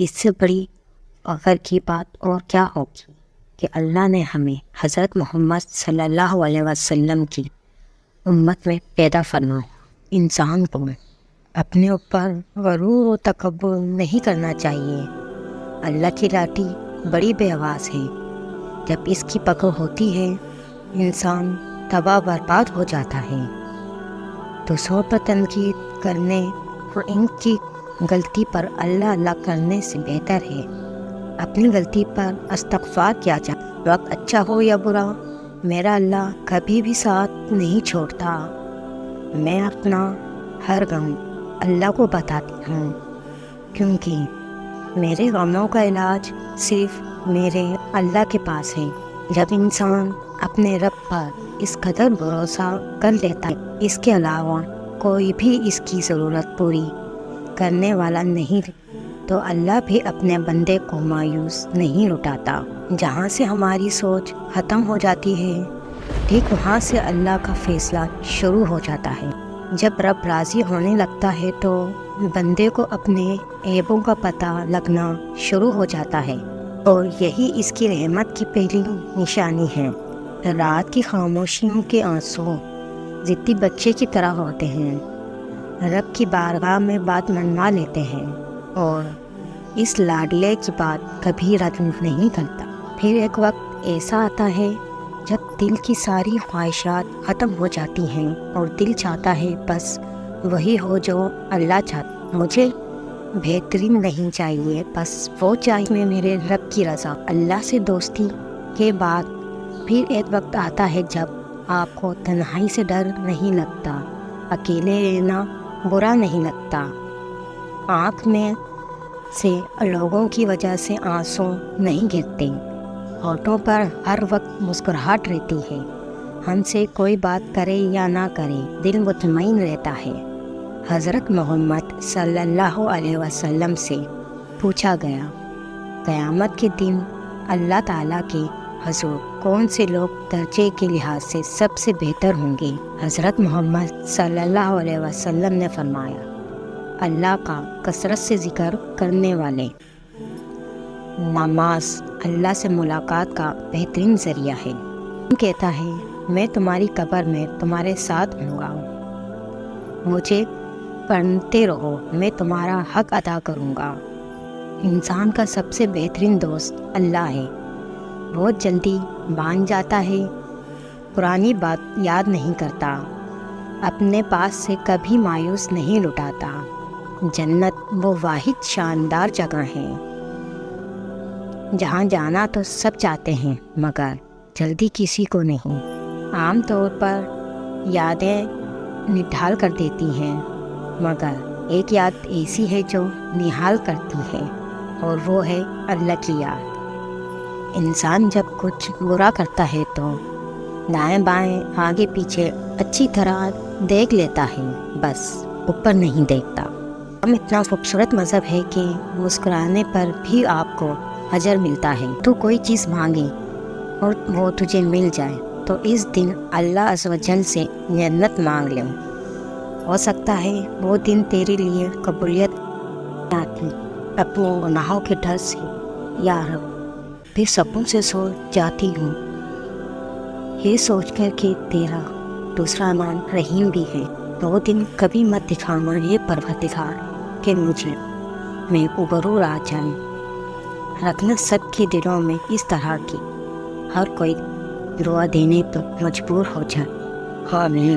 اس سے بڑی فخر کی بات اور کیا ہوگی کہ اللہ نے ہمیں حضرت محمد صلی اللہ علیہ وسلم کی امت میں پیدا فرمایا۔ انسان کو اپنے اوپر غرور و تکبر نہیں کرنا چاہیے۔ اللہ کی لاٹھی بڑی بے آواز ہے، جب اس کی پکڑ ہوتی ہے انسان تباہ برباد ہو جاتا ہے۔ دوسروں پر تنقید کرنے اور ان کی غلطی پر اللہ اللہ کرنے سے بہتر ہے اپنی غلطی پر استغفار کیا جائے۔ وقت اچھا ہو یا برا، میرا اللہ کبھی بھی ساتھ نہیں چھوڑتا۔ میں اپنا ہر غم اللہ کو بتاتی ہوں، کیونکہ میرے غموں کا علاج صرف میرے اللہ کے پاس ہے۔ جب انسان اپنے رب پر اس قدر بھروسہ کر لیتا ہے اس کے علاوہ کوئی بھی اس کی ضرورت پوری کرنے والا نہیں، تو اللہ بھی اپنے بندے کو مایوس نہیں لوٹاتا۔ جہاں سے ہماری سوچ ختم ہو جاتی ہے، ٹھیک وہاں سے اللہ کا فیصلہ شروع ہو جاتا ہے۔ جب رب راضی ہونے لگتا ہے تو بندے کو اپنے عیبوں کا پتہ لگنا شروع ہو جاتا ہے، اور یہی اس کی رحمت کی پہلی نشانی ہے۔ رات کی خاموشیوں کے آنسو ضدی بچے کی طرح ہوتے ہیں، رب کی بارگاہ میں بات منوا لیتے ہیں اور اس لاڈلے کی بات کبھی رد نہیں کرتا۔ پھر ایک وقت ایسا آتا ہے جب دل کی ساری خواہشات ختم ہو جاتی ہیں اور دل چاہتا ہے بس وہی ہو جو اللہ چاہتا۔ مجھے بہترین نہیں چاہیے، بس وہ چاہیے میرے رب کی رضا۔ اللہ سے دوستی کے بعد پھر ایک وقت آتا ہے جب آپ کو تنہائی سے ڈر نہیں لگتا، اکیلے رہنا برا نہیں لگتا، آنکھ میں سے لوگوں کی وجہ سے آنسو نہیں گرتے، ہونٹوں پر ہر وقت مسکراہٹ رہتی ہے، ہم سے کوئی بات کرے یا نہ کرے دل مطمئن رہتا ہے۔ حضرت محمد صلی اللہ علیہ وسلم سے پوچھا گیا، قیامت کے دن اللہ تعالیٰ کے حضور کون سے لوگ درجے کے لحاظ سے سب سے بہتر ہوں گے؟ حضرت محمد صلی اللہ علیہ وسلم نے فرمایا، اللہ کا کثرت سے ذکر کرنے والے۔ نماز اللہ سے ملاقات کا بہترین ذریعہ ہے۔ کہتا ہے، میں تمہاری قبر میں تمہارے ساتھ ہوں گا، مجھے پڑھتے رہو، میں تمہارا حق ادا کروں گا۔ انسان کا سب سے بہترین دوست اللہ ہے، بہت جلدی مان جاتا ہے، پرانی بات یاد نہیں کرتا، اپنے پاس سے کبھی مایوس نہیں لٹاتا۔ جنت وہ واحد شاندار جگہ ہے جہاں جانا تو سب چاہتے ہیں مگر جلدی کسی کو نہیں۔ عام طور پر یادیں نڈھال کر دیتی ہیں، مگر ایک یاد ایسی ہے جو نہال کرتی ہے، اور وہ ہے اللہ کی یاد۔ انسان جب کچھ برا کرتا ہے تو دائیں بائیں آگے پیچھے اچھی طرح دیکھ لیتا ہے، بس اوپر نہیں دیکھتا۔ ہم اتنا خوبصورت مذہب ہے کہ مسکرانے پر بھی آپ کو اجر ملتا ہے۔ تو کوئی چیز مانگے اور وہ تجھے مل جائے تو اس دن اللہ عز و جل سے جنت مانگ لے، ہو سکتا ہے وہ دن تیرے لیے قبولیت آتی۔ اپنے گناہوں کے ڈر سے یا رب پھر سکون سے سو جاتی ہوں، یہ سوچ کر کہ تیرا دوسرا نام رحیم بھی ہے۔ وہ دن کبھی مت دکھانا یہ پروردگار کہ مجھے میں غرور آ جائے۔ رکھنا سب کے دلوں میں اس طرح کی ہر کوئی دعا دینے پر مجبور ہو جائے۔ آمین۔